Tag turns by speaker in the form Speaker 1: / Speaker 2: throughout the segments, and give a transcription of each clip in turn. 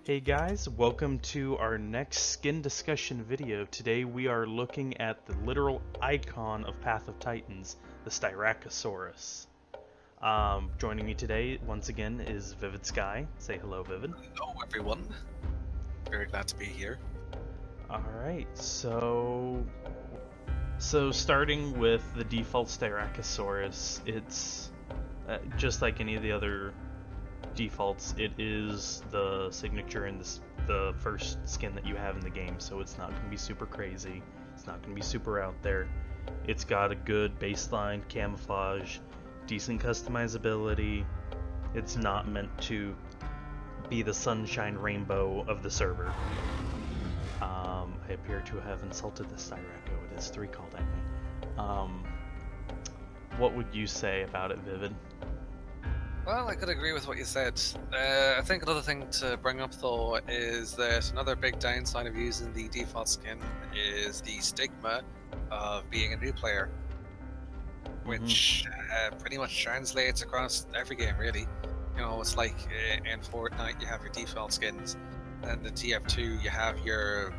Speaker 1: Hey guys, welcome to our next skin discussion video. Today we are looking at the literal icon of Path of Titans, the Styracosaurus. Joining me today, once again, is Vivid Sky. Say hello, Vivid.
Speaker 2: Hello, everyone. Very glad to be here.
Speaker 1: Alright, so starting with the default Styracosaurus, it's just like any of the other defaults, it is the signature and the first skin that you have in the game, so it's not going to be super crazy. It's not going to be super out there. It's got a good baseline camouflage, decent customizability. It's not meant to be the sunshine rainbow of the server. I appear to have insulted the Styraco. It has 3 called at me. What would you say about it, Vivid?
Speaker 2: Well, I could agree with what you said. I think another thing to bring up, though, is that another big downside of using the default skin is the stigma of being a new player, which pretty much translates across every game, really. You know, it's like in Fortnite, you have your default skins, and the TF2, you have your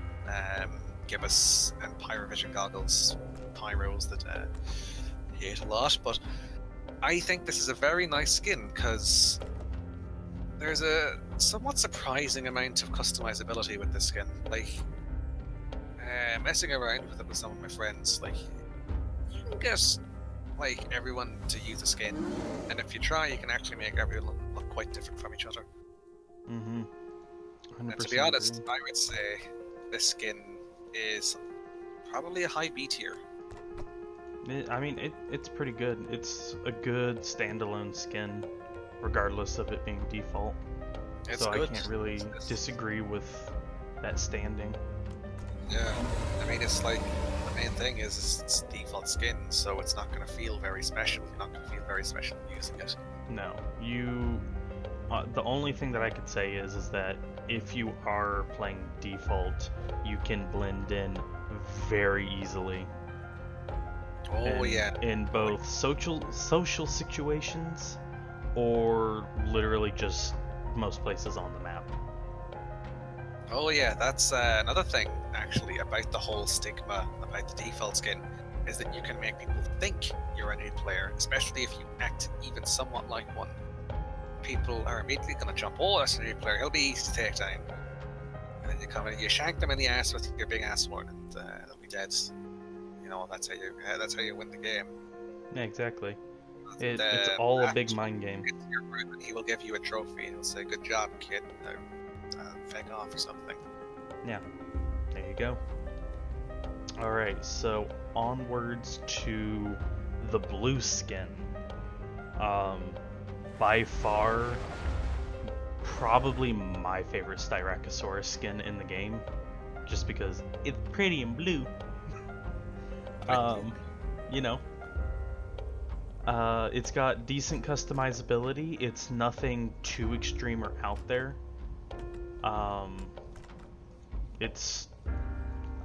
Speaker 2: Gibbous and Pyrovision goggles, pyros that hate a lot, but I think this is a very nice skin because there's a somewhat surprising amount of customizability with this skin. Like, messing around with it with some of my friends, like, you can get like everyone to use the skin, and if you try, you can actually make everyone look quite different from each other.
Speaker 1: Mm-hmm. 100%
Speaker 2: And to be honest,
Speaker 1: agree.
Speaker 2: I would say this skin is probably a high B tier.
Speaker 1: It's pretty good. It's a good standalone skin, regardless of it being default.
Speaker 2: It's
Speaker 1: So
Speaker 2: good.
Speaker 1: I can't really disagree with that standing.
Speaker 2: Yeah, I mean, it's like the main thing is it's default skin, so it's not going to feel very special. You're not going to feel very special using it.
Speaker 1: No, you. The only thing that I could say is that if you are playing default, you can blend in very easily.
Speaker 2: Oh yeah.
Speaker 1: In both social situations, or literally just most places on the map.
Speaker 2: Oh yeah, that's another thing actually about the whole stigma about the default skin is that you can make people think you're a new player, especially if you act even somewhat like one. People are immediately going to jump, oh, that's a new player, he'll be easy to take down. And then you come in, you shank them in the ass with your big ass sword, and they'll be dead. You know, that's how you win the game.
Speaker 1: Yeah, exactly.
Speaker 2: And,
Speaker 1: It's all a big
Speaker 2: after
Speaker 1: mind game.
Speaker 2: you get to your group, and he will give you a trophy, and he'll say, "Good job, kid." Fake off or something.
Speaker 1: Yeah, there you go. Alright, so onwards to the blue skin. By far, probably my favorite Styracosaurus skin in the game, just because it's pretty and blue. You know. It's got decent customizability. It's nothing too extreme or out there. I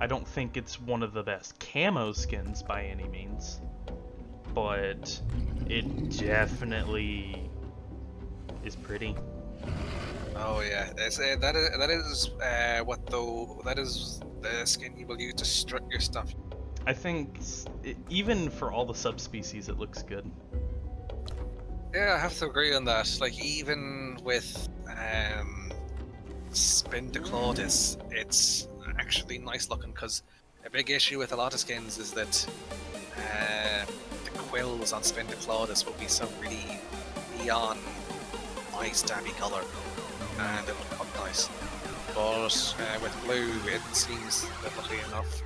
Speaker 1: don't think it's one of the best camo skins by any means, but it definitely is pretty.
Speaker 2: Oh yeah, that is the skin you will use to strut your stuff.
Speaker 1: I think even for all the subspecies, it looks good.
Speaker 2: Yeah, I have to agree on that. Like even with Spin de Claudis, it's actually nice looking because a big issue with a lot of skins is that the quills on Spin de Claudis will be some really neon, eye stabby color, and it will cut nice. But with blue, it seems that luckily enough,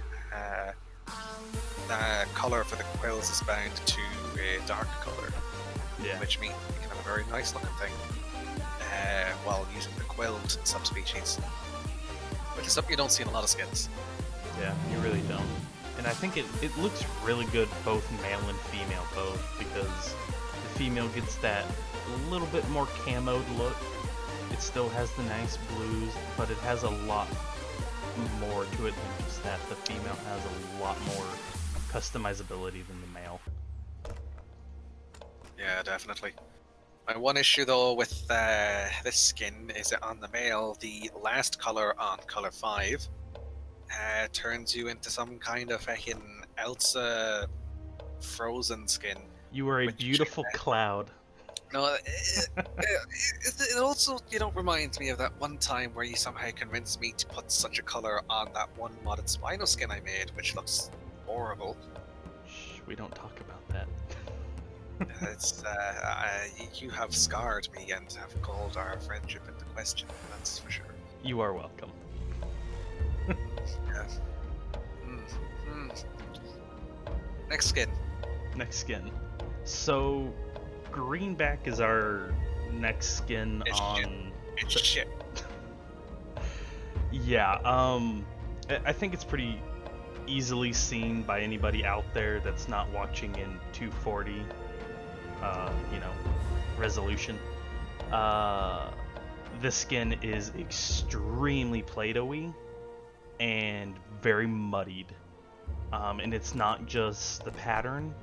Speaker 2: the color for the quills is bound to a dark color,
Speaker 1: Yeah.
Speaker 2: which means you can have a very nice looking thing while using the quilled subspecies, which is something you don't see in a lot of skins.
Speaker 1: Yeah, you really don't. And I think it looks really good both male and female both, because the female gets that little bit more camoed look. It still has the nice blues, but it has a lot more to it than just that. The female has a lot more customizability than the male.
Speaker 2: Yeah, definitely. My one issue though with this skin is that on the male, the last color on color 5 turns you into some kind of fucking Elsa frozen skin.
Speaker 1: You are a
Speaker 2: Which,
Speaker 1: beautiful cloud.
Speaker 2: No, it also, reminds me of that one time where you somehow convinced me to put such a color on that one modded Spino skin I made, which looks horrible.
Speaker 1: Shh, we don't talk about that.
Speaker 2: It's you have scarred me and have called our friendship into question. That's for sure.
Speaker 1: You are welcome.
Speaker 2: Yeah. Next skin.
Speaker 1: Next skin. So, Greenback is our next skin
Speaker 2: It's
Speaker 1: on.
Speaker 2: It's shit.
Speaker 1: Yeah. I think it's pretty easily seen by anybody out there that's not watching in 240. Resolution. This skin is extremely Play-Doh-y and very muddied. And it's not just the pattern,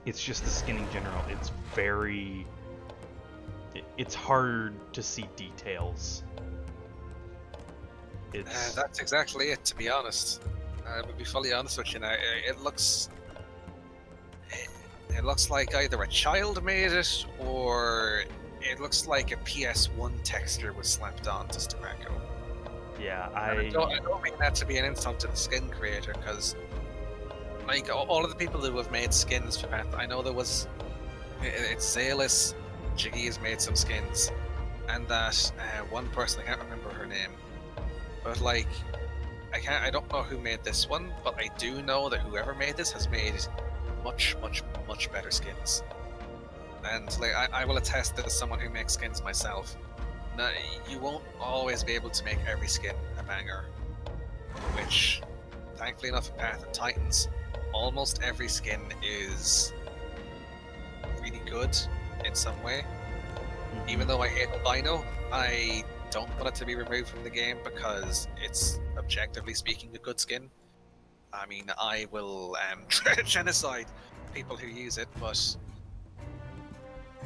Speaker 1: it's just the skin in general. It's hard to see details.
Speaker 2: That's exactly it, to be honest. I would be fully honest with you now. It looks like either a child made it, or it looks like a PS1 texture was slapped on to Styraco.
Speaker 1: Yeah,
Speaker 2: I don't mean that to be an insult to the skin creator, because like all of the people who have made skins for Path, I know it's Zalis, Jiggy has made some skins, and that one person, I can't remember her name, but like I don't know who made this one, but I do know that whoever made this has made much better skins. And like I will attest that as someone who makes skins myself, now, you won't always be able to make every skin a banger, which thankfully enough in Path of Titans, almost every skin is really good in some way. Even though I hate albino, I don't want it to be removed from the game because it's objectively speaking a good skin. I mean, I will genocide people who use it, but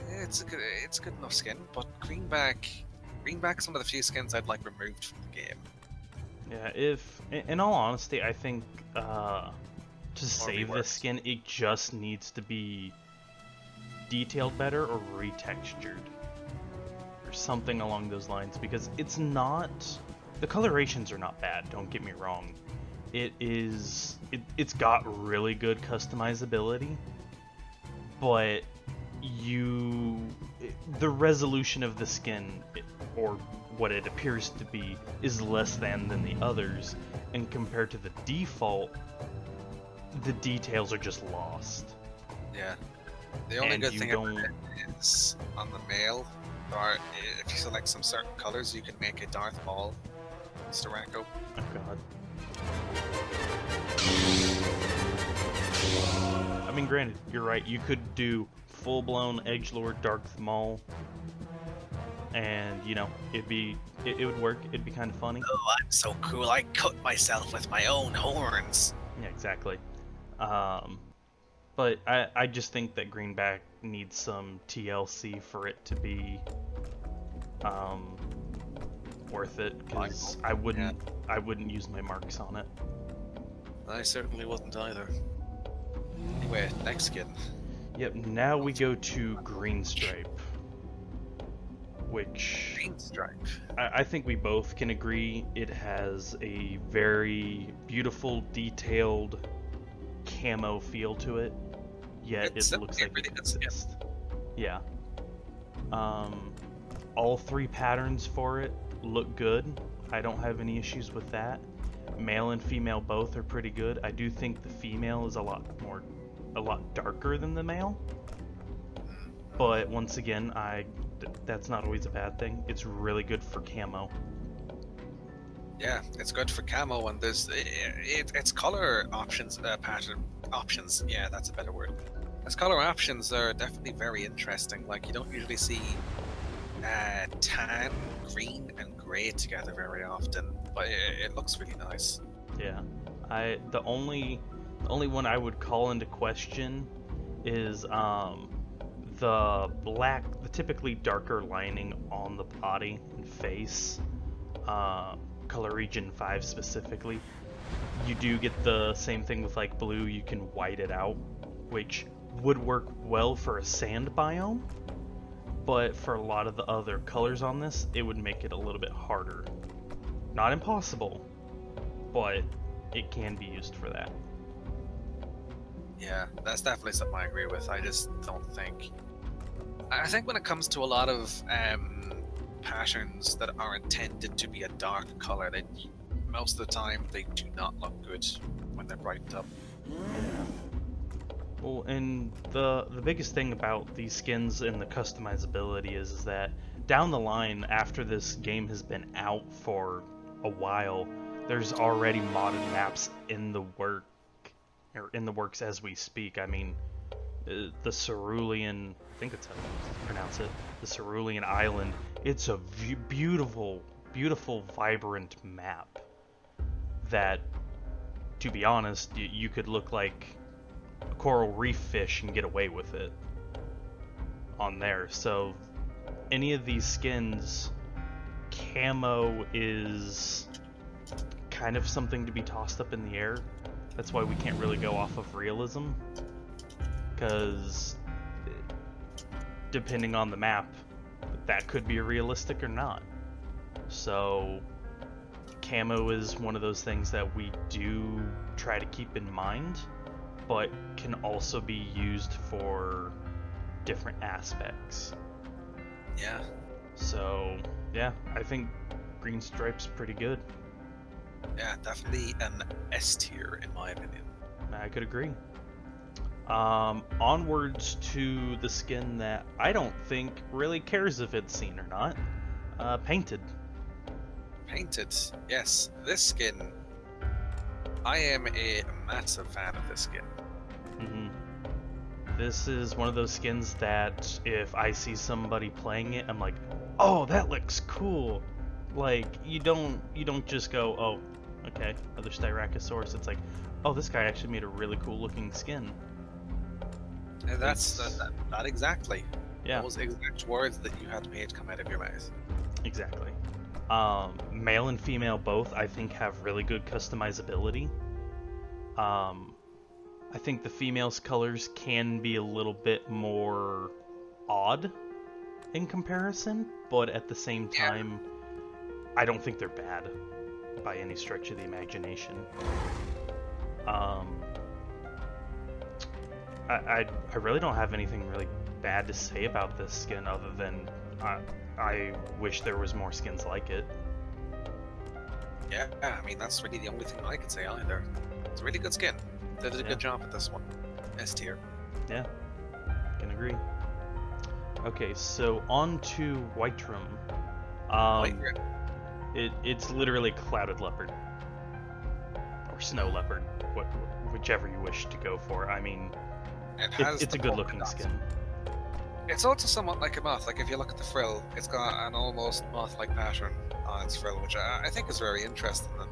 Speaker 2: it's a good enough skin. But Greenback's one of the few skins I'd like removed from the game.
Speaker 1: Yeah, if in all honesty, I think to save this skin, it just needs to be detailed better or retextured or something along those lines, because it's not, the colorations are not bad, don't get me wrong. It's got really good customizability, but the resolution of the skin, or what it appears to be, is less than the others, and compared to the default, the details are just lost.
Speaker 2: Yeah. The only good thing about it is on the male, or if you select some certain colors, you can make a Darth Maul Styraco.
Speaker 1: Oh god. I mean, granted, you're right. You could do full-blown Edgelord Darth Maul, and it would work. It'd be kind of funny.
Speaker 2: Oh, I'm so cool! I cut myself with my own horns.
Speaker 1: Yeah, exactly. But I just think that Greenback needs some TLC for it to be worth it, because I wouldn't use my marks on it.
Speaker 2: I certainly wouldn't either. Anyway, next skin.
Speaker 1: Yep, now we go to Green Stripe, which
Speaker 2: Green Stripe.
Speaker 1: I think we both can agree it has a very beautiful, detailed camo feel to it, yet it looks like it exists. Yeah. All three patterns for it look good. I don't have any issues with that. Male and female both are pretty good. I do think the female is a lot darker than the male, but once again, that's not always a bad thing. It's really good for camo.
Speaker 2: Yeah, it's good for camo, and its color options, pattern options. Yeah, that's a better word. Its color options are definitely very interesting. Like, you don't usually see tan, green, and gray together very often, but it looks really nice.
Speaker 1: Yeah, the only one I would call into question is the typically darker lining on the body and face, color region 5 specifically. You do get the same thing with like blue, you can white it out, which would work well for a sand biome, but for a lot of the other colors on this, it would make it a little bit harder. Not impossible, but it can be used for that.
Speaker 2: Yeah, that's definitely something I agree with. I just don't think. I think when it comes to a lot of patterns that are intended to be a dark color, they most of the time they do not look good when they're brightened up.
Speaker 1: Well, and the biggest thing about these skins and the customizability is that down the line, after this game has been out for a while, there's already modded maps in the works as we speak. I mean, the Cerulean, I think that's how you pronounce it, the Cerulean Island. It's a beautiful, vibrant map that, to be honest, you could look like a coral reef fish and get away with it on there. So any of these skins, camo is kind of something to be tossed up in the air. That's why we can't really go off of realism, because depending on the map, that could be realistic or not. So camo is one of those things that we do try to keep in mind, but can also be used for different aspects.
Speaker 2: Yeah.
Speaker 1: So yeah, I think Green Stripe's pretty good.
Speaker 2: Yeah, definitely an S tier in my opinion.
Speaker 1: I could agree. Onwards to the skin that I don't think really cares if it's seen or not. Painted.
Speaker 2: Painted, yes. This skin, I am a massive fan of this skin.
Speaker 1: Mm-hmm. This is one of those skins that if I see somebody playing it, I'm like, oh, that looks cool. Like, you don't just go, oh, okay, another Styracosaurus. It's like, oh, this guy actually made a really cool looking skin.
Speaker 2: And that's that exactly.
Speaker 1: Yeah.
Speaker 2: Those exact words that you had made come out of your mouth.
Speaker 1: Exactly. Male and female both, I think, have really good customizability. I think the female's colors can be a little bit more odd in comparison, but at the same time, I don't think they're bad by any stretch of the imagination. I really don't have anything really bad to say about this skin other than I wish there was more skins like it.
Speaker 2: Yeah, I mean, that's really the only thing I can say either. It's a really good skin. They did a good job at this one. S tier.
Speaker 1: Yeah, can agree. Okay, so on to Whiterun. It's literally clouded leopard. Or snow leopard, whichever you wish to go for. I mean, it's a good looking skin.
Speaker 2: It's also somewhat like a moth. Like if you look at the frill, it's got an almost moth-like pattern on its frill, which I think is very interesting. And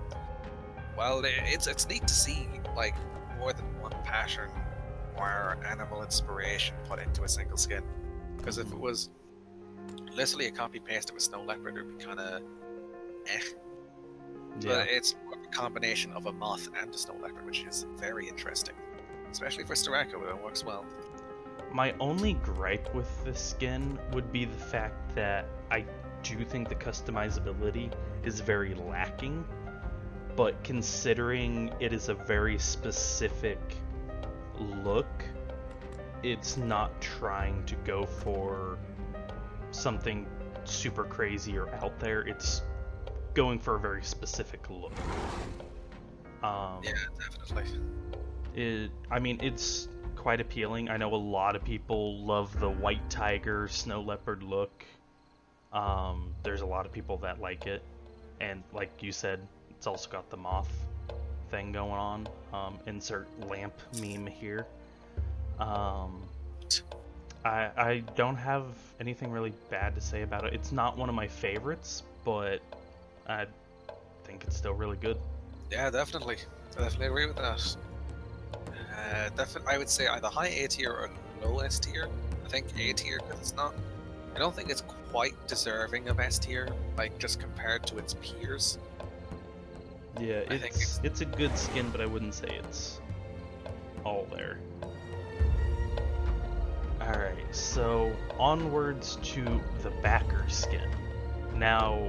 Speaker 2: well, it's neat to see like more than one pattern or animal inspiration put into a single skin. Because if it was literally a copy paste of a snow leopard, it'd be kind of eh.
Speaker 1: Yeah.
Speaker 2: But it's a combination of a moth and a snow leopard, which is very interesting, especially for Styraco. It works well.
Speaker 1: My only gripe with this skin would be the fact that I do think the customizability is very lacking, but considering it is a very specific look, it's not trying to go for something super crazy or out there. It's going for a very specific look.
Speaker 2: Yeah, definitely.
Speaker 1: I mean, it's quite appealing. I know a lot of people love the white tiger, snow leopard look. There's a lot of people that like it, and like you said, it's also got the moth thing going on. Insert lamp meme here. I don't have anything really bad to say about it. It's not one of my favorites, but I think it's still really good.
Speaker 2: Yeah, definitely. I definitely agree with that. I would say either high A tier or low S tier. I think A tier because it's not I don't think it's quite deserving of S tier, like just compared to its peers.
Speaker 1: Yeah,
Speaker 2: I think
Speaker 1: it's a good skin, but I wouldn't say it's all there. Alright, so onwards to the backer skin. Now,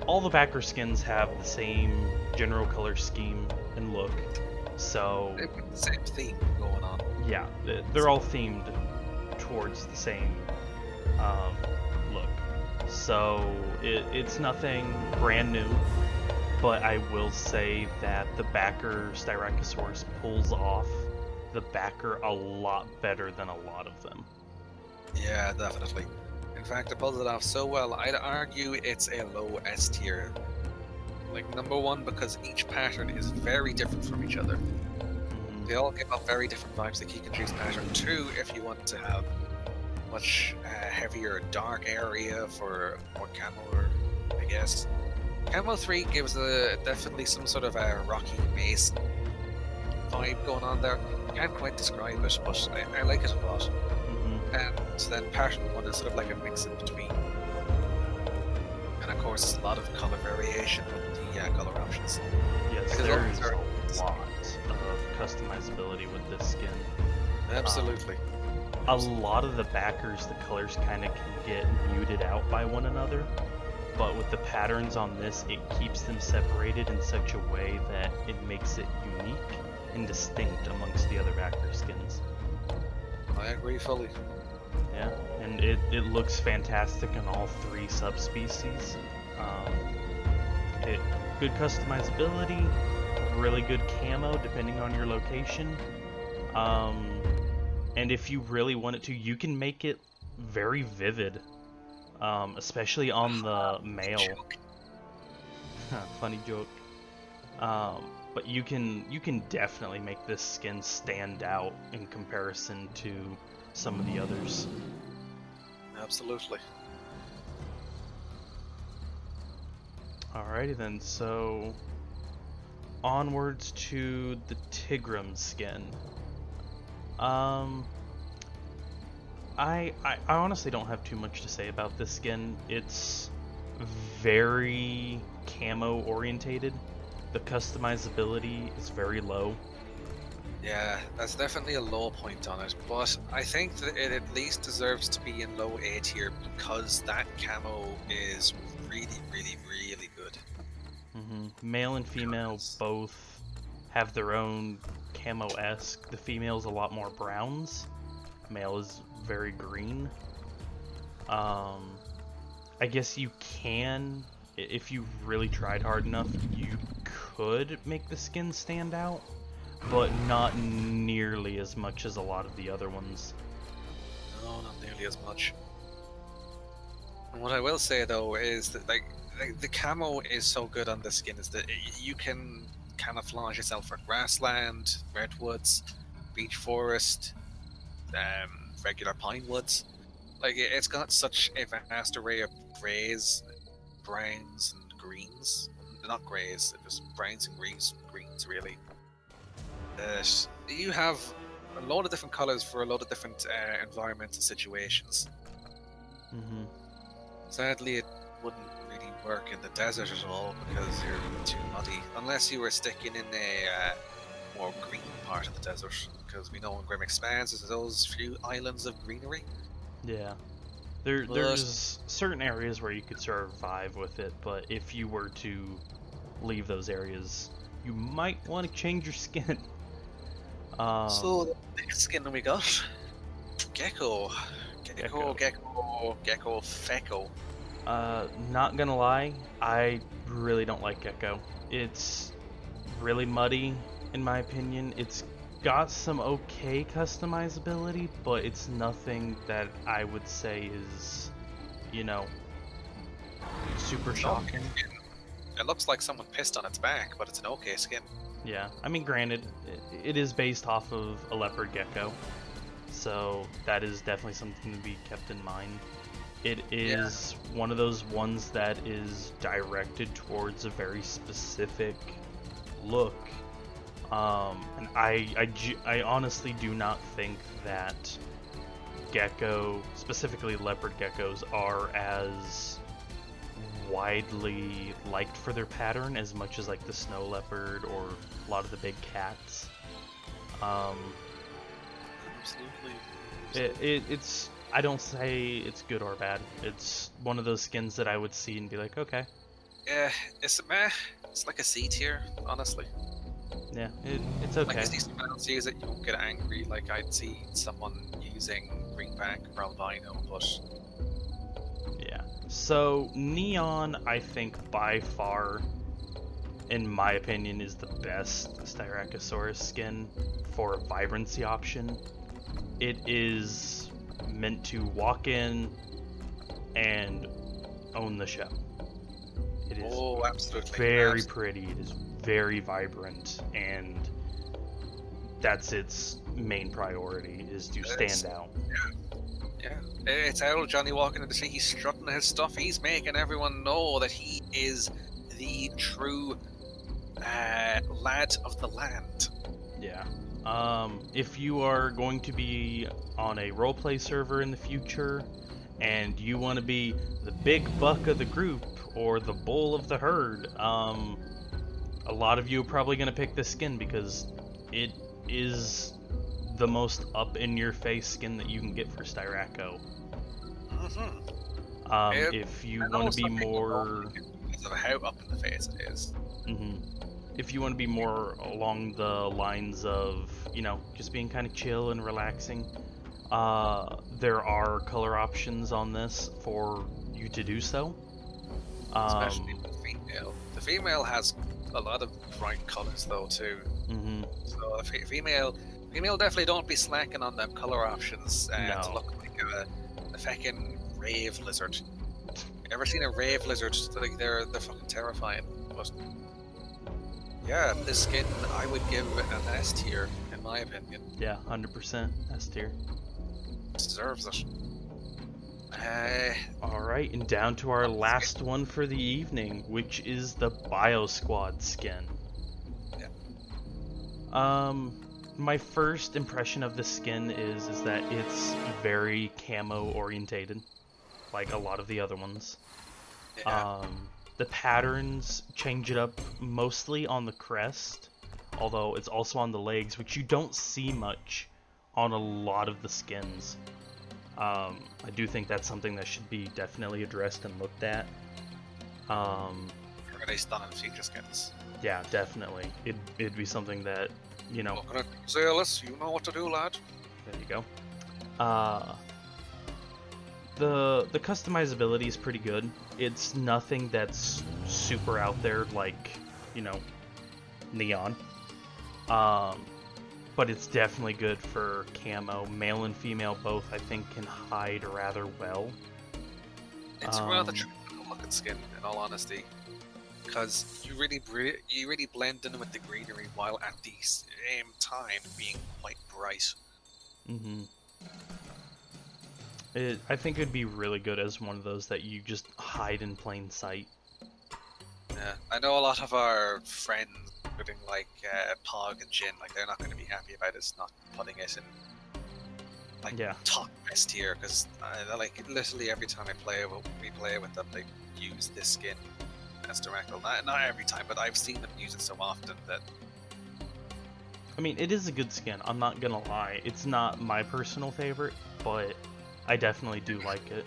Speaker 1: all the backer skins have the same general color scheme and look, so
Speaker 2: they've got the same theme going on.
Speaker 1: yeah, they're all themed towards the same look. So it's nothing brand new, but I will say that the backer Styracosaurus pulls off the backer a lot better than a lot of them.
Speaker 2: Yeah, definitely. In fact, it pulls it off so well, I'd argue it's a low S tier. Like, number one, because each pattern is very different from each other.
Speaker 1: Mhm.
Speaker 2: They all give off very different vibes. Like, you can choose pattern 2 if you want to have much heavier dark area for more camo, I guess. Camo 3 gives definitely some sort of a rocky mason vibe going on there. Can't quite describe it, but I like it a lot.
Speaker 1: Mhm.
Speaker 2: And then pattern 1 is sort of like a mix in between. And of course, a lot of color variation with the color options.
Speaker 1: Yes,
Speaker 2: Because
Speaker 1: there
Speaker 2: all
Speaker 1: is
Speaker 2: these are-
Speaker 1: a lot of customizability with this skin.
Speaker 2: Absolutely.
Speaker 1: A lot of the backers, the colors kind of can get muted out by one another, but with the patterns on this, it keeps them separated in such a way that it makes it unique and distinct amongst the other backer skins.
Speaker 2: I agree fully.
Speaker 1: Yeah, and it looks fantastic in all three subspecies. It good customizability, really good camo depending on your location. And if you really want it to, you can make it very vivid, especially on the male. Funny joke. But you can definitely make this skin stand out in comparison to some of the others.
Speaker 2: Absolutely.
Speaker 1: Alrighty then, so onwards to the Tigrum skin. I honestly don't have too much to say about this skin. It's very camo orientated. The customizability is very low.
Speaker 2: Yeah, that's definitely a low point on it, but I think that it at least deserves to be in low A tier because that camo is really, really, really good.
Speaker 1: Male and female
Speaker 2: Because-
Speaker 1: both have their own camo-esque. The female's a lot more browns. Male is very green. I guess you can, if you really tried hard enough, you could make the skin stand out, but not nearly as much as a lot of the other ones.
Speaker 2: No, not nearly as much. And what I will say though is that like the camo is so good on this skin is that you can camouflage yourself for grassland, redwoods, beech forest, regular pine woods. Like it's got such a vast array of grays, browns, and greens. Not grays, just browns and greens really. That you have a lot of different colors for a lot of different environments and situations.
Speaker 1: hmm
Speaker 2: Sadly, it wouldn't really work in the desert at all because you're too muddy. Unless you were sticking in a more green part of the desert, because we know in Grim Expanse there's those few islands of greenery.
Speaker 1: Yeah.
Speaker 2: But
Speaker 1: There's certain areas where you could survive with it, but if you were to leave those areas, you might want to change your skin.
Speaker 2: so the next skin we got, Gecko, Fecko.
Speaker 1: Not gonna lie, I really don't like Gecko. It's really muddy, in my opinion. It's got some okay customizability, but it's nothing that I would say is, you know, super shocking.
Speaker 2: It looks like someone pissed on its back, but it's an okay skin.
Speaker 1: Yeah, I mean, granted, it is based off of a leopard gecko, so that is definitely something to be kept in mind. It is one of those ones that is directed towards a very specific look, and I honestly do not think that gecko, specifically leopard geckos, are as widely liked for their pattern as much as like the snow leopard or a lot of the big cats.
Speaker 2: Absolutely.
Speaker 1: It's, I don't say it's good or bad. It's one of those skins that I would see and be like, okay.
Speaker 2: Yeah, it's meh. It's like a C tier, honestly.
Speaker 1: Yeah, it's okay.
Speaker 2: Like, you see someone else use it, you don't get angry. Like, I'd see someone using greenback or albino, but
Speaker 1: Yeah. So Neon, I think by far, in my opinion, is the best Styracosaurus skin for a vibrancy option. It is meant to walk in and own the show. It is
Speaker 2: absolutely
Speaker 1: very pretty. It is very vibrant, and that's its main priority, is to stand out.
Speaker 2: Yeah, it's old Johnny walking in the street. He's strutting his stuff. He's making everyone know that he is the true lad of the land.
Speaker 1: Yeah. If you are going to be on a roleplay server in the future, and you want to be the big buck of the group or the bull of the herd, a lot of you are probably going to pick this skin because it is the most up-in-your-face skin that you can get for Styraco. If you want to be more...
Speaker 2: Because of how up in the face it is.
Speaker 1: If you want to be more along the lines of, you know, just being kind of chill and relaxing, there are color options on this for you to do so.
Speaker 2: Especially the female. The female has a lot of bright colors though too. So the female definitely don't be slacking on them color options to look like a fucking rave lizard. Ever seen a rave lizard? Like, they're fucking terrifying. But yeah, this skin I would give an S tier in my opinion.
Speaker 1: Yeah, 100% S tier.
Speaker 2: Deserves it.
Speaker 1: Alright, and down to our last one for the evening, which is the Biosquad skin.
Speaker 2: Yeah.
Speaker 1: My first impression of the skin is that it's very camo orientated, like a lot of the other ones.
Speaker 2: Yeah.
Speaker 1: The patterns change it up mostly on the crest, although it's also on the legs, which you don't see much on a lot of the skins. I do think that's something that should be definitely addressed and looked at.
Speaker 2: Released on future skins.
Speaker 1: Yeah, definitely. It'd be something that, you know...
Speaker 2: Looking at Zealous, you know what to do, lad.
Speaker 1: There you go. The customizability is pretty good. It's nothing that's super out there like, you know, Neon. But it's definitely good for camo. Male and female both, I think, can hide rather well.
Speaker 2: It's rather tricky looking skin, in all honesty, because you really blend in with the greenery while at the same time being quite bright.
Speaker 1: I think it'd be really good as one of those that you just hide in plain sight.
Speaker 2: Yeah, I know a lot of our friends, including like Pog and Jin, like they're not going to be happy about us not putting it in like top best tier, because like literally every time we play with them, they use this skin as Styraco. Not every time, but I've seen them use it so often that.
Speaker 1: I mean, it is a good skin. I'm not gonna lie. It's not my personal favorite, but I definitely do like it.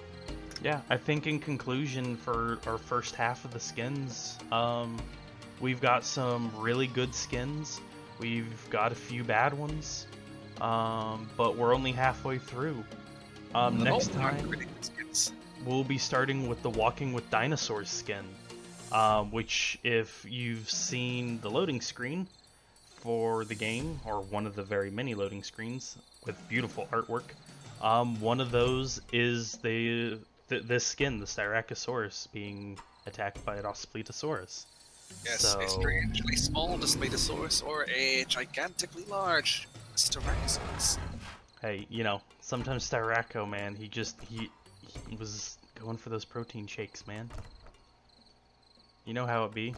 Speaker 1: Yeah, I think in conclusion for our first half of the skins, we've got some really good skins. We've got a few bad ones, but we're only halfway through. Next time, we'll be starting with the Walking with Dinosaurs skin, which if you've seen the loading screen for the game, or one of the very many loading screens with beautiful artwork, one of those is this skin, the Styracosaurus, being attacked by a Daspletosaurus.
Speaker 2: Yes, so... a strangely small Daspletosaurus or a gigantically large Styracosaurus.
Speaker 1: Hey, you know, sometimes Styraco, man, he was going for those protein shakes, man. You know how it be.